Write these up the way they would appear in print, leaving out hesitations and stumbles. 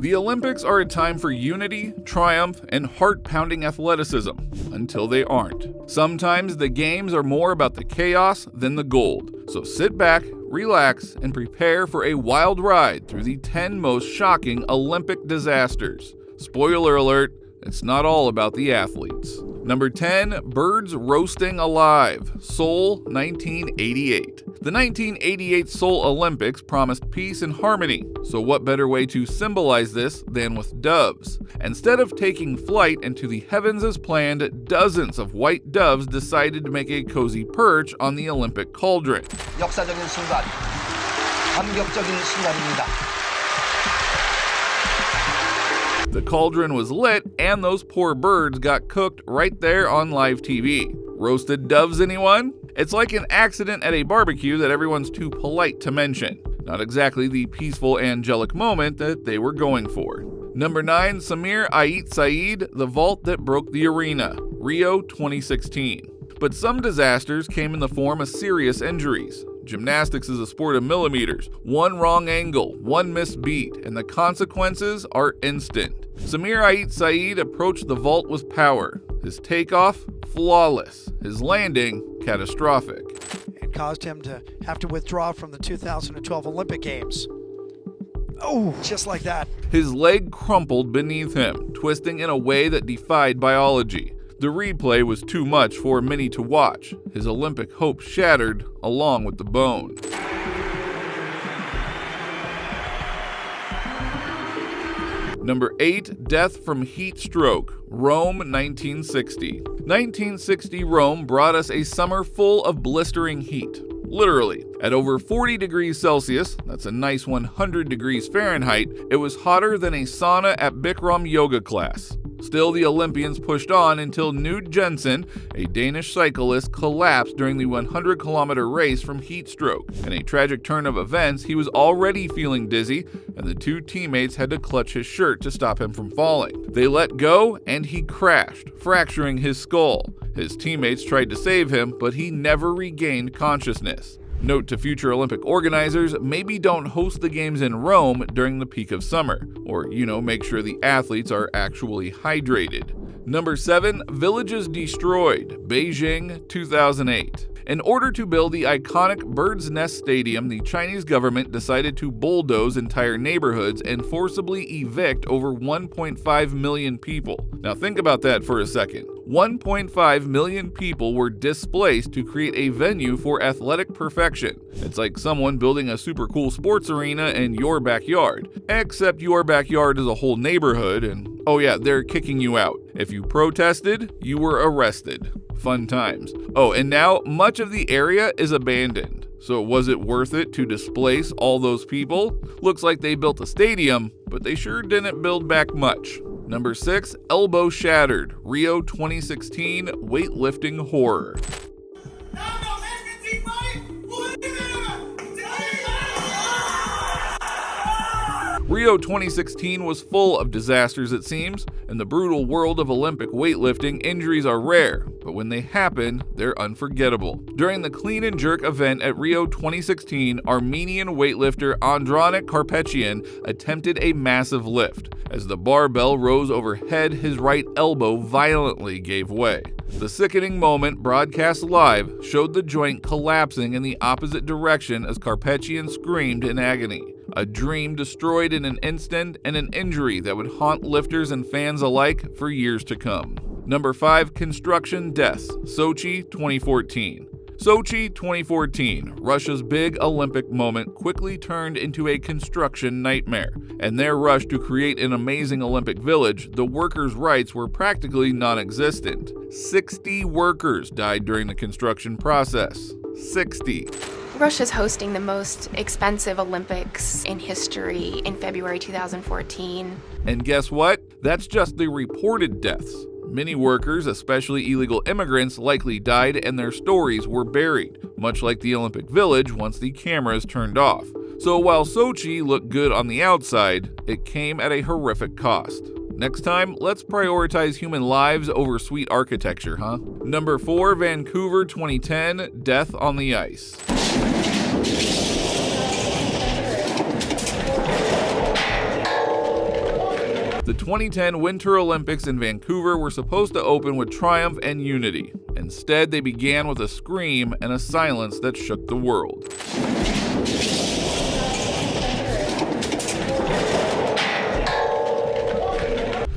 The Olympics are a time for unity, triumph, and heart-pounding athleticism, until they aren't. Sometimes the games are more about the chaos than the gold. So sit back, relax, and prepare for a wild ride through the 10 most shocking Olympic disasters. Spoiler alert, it's not all about the athletes. Number 10, birds roasting alive, Seoul, 1988. The 1988 Seoul Olympics promised peace and harmony, so what better way to symbolize this than with doves? Instead of taking flight into the heavens as planned, dozens of white doves decided to make a cozy perch on the Olympic cauldron. 역사적인 순간, 감격적인 순간입니다. The cauldron was lit, and those poor birds got cooked right there on live TV. Roasted doves, anyone? It's like an accident at a barbecue that everyone's too polite to mention. Not exactly the peaceful, angelic moment that they were going for. Number 9, Samir Ait Saeed, the vault that broke the arena, Rio 2016. But some disasters came in the form of serious injuries. Gymnastics is a sport of millimeters. One wrong angle, one missed beat, and the consequences are instant. Samir Ait Saeed approached the vault with power. His takeoff, flawless. His landing, catastrophic. It caused him to have to withdraw from the 2012 Olympic Games. Oh, just like that. His leg crumpled beneath him, twisting in a way that defied biology. The replay was too much for many to watch. His Olympic hope shattered along with the bone. Number 8, death from heat stroke, Rome 1960. 1960 Rome brought us a summer full of blistering heat. Literally, at over 40 degrees Celsius, that's a nice 100 degrees Fahrenheit, it was hotter than a sauna at Bikram yoga class. Still, the Olympians pushed on until Knud Jensen, a Danish cyclist, collapsed during the 100-kilometer race from heat stroke. In a tragic turn of events, he was already feeling dizzy, and the two teammates had to clutch his shirt to stop him from falling. They let go, and he crashed, fracturing his skull. His teammates tried to save him, but he never regained consciousness. Note to future Olympic organizers, maybe don't host the games in Rome during the peak of summer, or, make sure the athletes are actually hydrated. Number 7, villages destroyed, Beijing, 2008. In order to build the iconic Bird's Nest Stadium, the Chinese government decided to bulldoze entire neighborhoods and forcibly evict over 1.5 million people. Now think about that for a second. 1.5 million people were displaced to create a venue for athletic perfection. It's like someone building a super cool sports arena in your backyard. Except your backyard is a whole neighborhood, and oh yeah, they're kicking you out. If you protested, you were arrested. Fun times. Oh, and now much of the area is abandoned. So was it worth it to displace all those people? Looks like they built a stadium, but they sure didn't build back much. Number 6, elbow shattered, Rio 2016 weightlifting horror. Rio 2016 was full of disasters, it seems. In the brutal world of Olympic weightlifting, injuries are rare, but when they happen, they're unforgettable. During the clean and jerk event at Rio 2016, Armenian weightlifter Andranik Karpetyan attempted a massive lift. As the barbell rose overhead, his right elbow violently gave way. The sickening moment, broadcast live, showed the joint collapsing in the opposite direction as Karpetyan screamed in agony. A dream destroyed in an instant, and an injury that would haunt lifters and fans alike for years to come. Number 5, construction deaths, Sochi 2014. Sochi 2014, Russia's big Olympic moment, quickly turned into a construction nightmare. In their rush to create an amazing Olympic village, the workers' rights were practically non-existent. 60 workers died during the construction process. 60. Russia's hosting the most expensive Olympics in history in February 2014. And guess what? That's just the reported deaths. Many workers, especially illegal immigrants, likely died and their stories were buried, much like the Olympic Village once the cameras turned off. So while Sochi looked good on the outside, it came at a horrific cost. Next time, let's prioritize human lives over sweet architecture, huh? Number 4, Vancouver 2010, death on the ice. The 2010 Winter Olympics in Vancouver were supposed to open with triumph and unity. Instead, they began with a scream and a silence that shook the world.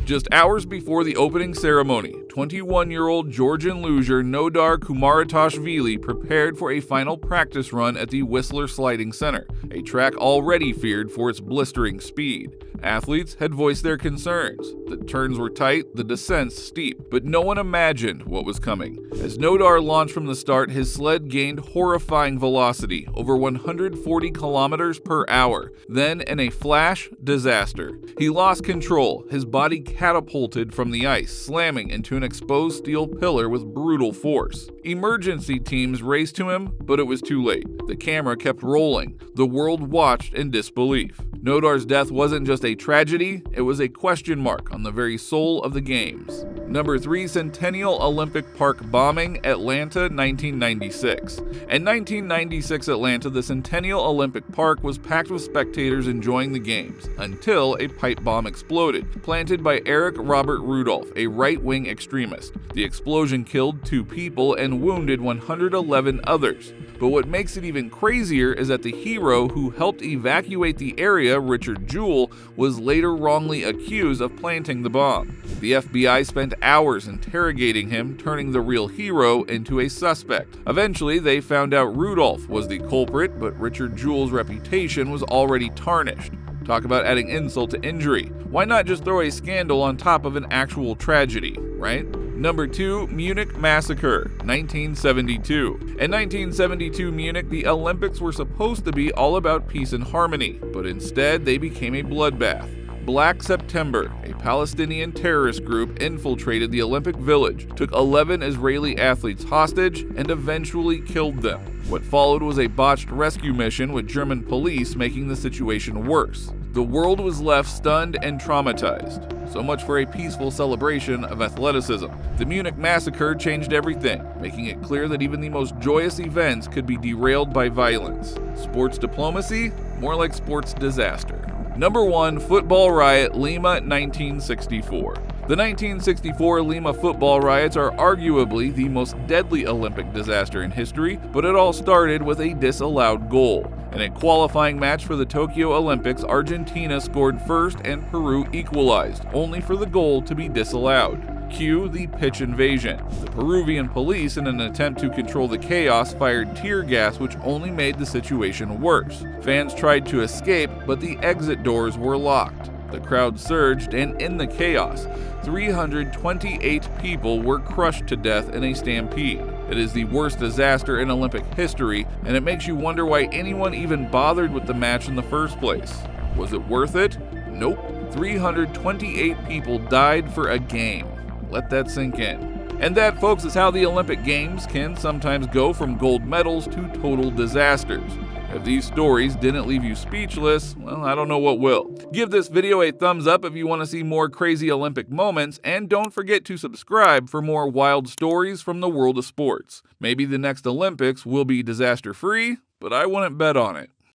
Just hours before the opening ceremony, 21-year-old Georgian luger Nodar Kumaritashvili prepared for a final practice run at the Whistler Sliding Center, a track already feared for its blistering speed. Athletes had voiced their concerns. The turns were tight, the descents steep, but no one imagined what was coming. As Nodar launched from the start, his sled gained horrifying velocity, over 140 kilometers per hour. Then, in a flash, disaster. He lost control, his body catapulted from the ice, slamming into an exposed steel pillar with brutal force. Emergency teams raced to him, but it was too late. The camera kept rolling. The world watched in disbelief. Nodar's death wasn't just a tragedy, it was a question mark on the very soul of the Games. Number 3, Centennial Olympic Park bombing, Atlanta, 1996. In 1996 Atlanta, the Centennial Olympic Park was packed with spectators enjoying the Games, until a pipe bomb exploded, planted by Eric Robert Rudolph, a right-wing extremist. The explosion killed 2 people and wounded 111 others. But what makes it even crazier is that the hero who helped evacuate the area, Richard Jewell, was later wrongly accused of planting the bomb. The FBI spent hours interrogating him, turning the real hero into a suspect. Eventually, they found out Rudolph was the culprit, but Richard Jewell's reputation was already tarnished. Talk about adding insult to injury. Why not just throw a scandal on top of an actual tragedy, right? Number 2, Munich Massacre, 1972. In 1972 Munich, the Olympics were supposed to be all about peace and harmony, but instead they became a bloodbath. Black September, a Palestinian terrorist group, infiltrated the Olympic Village, took 11 Israeli athletes hostage, and eventually killed them. What followed was a botched rescue mission with German police making the situation worse. The world was left stunned and traumatized. So much for a peaceful celebration of athleticism. The Munich Massacre changed everything, making it clear that even the most joyous events could be derailed by violence. Sports diplomacy? More like sports disaster. Number 1, Football Riot, Lima, 1964. The 1964 Lima football riots are arguably the most deadly Olympic disaster in history, but it all started with a disallowed goal. In a qualifying match for the Tokyo Olympics, Argentina scored first and Peru equalized, only for the goal to be disallowed. Cue the pitch invasion. The Peruvian police, in an attempt to control the chaos, fired tear gas, which only made the situation worse. Fans tried to escape, but the exit doors were locked. The crowd surged, and in the chaos, 328 people were crushed to death in a stampede. It is the worst disaster in Olympic history, and it makes you wonder why anyone even bothered with the match in the first place. Was it worth it? Nope. 328 people died for a game. Let that sink in. And that, folks, is how the Olympic Games can sometimes go from gold medals to total disasters. If these stories didn't leave you speechless, well, I don't know what will. Give this video a thumbs up if you want to see more crazy Olympic moments, and don't forget to subscribe for more wild stories from the world of sports. Maybe the next Olympics will be disaster-free, but I wouldn't bet on it.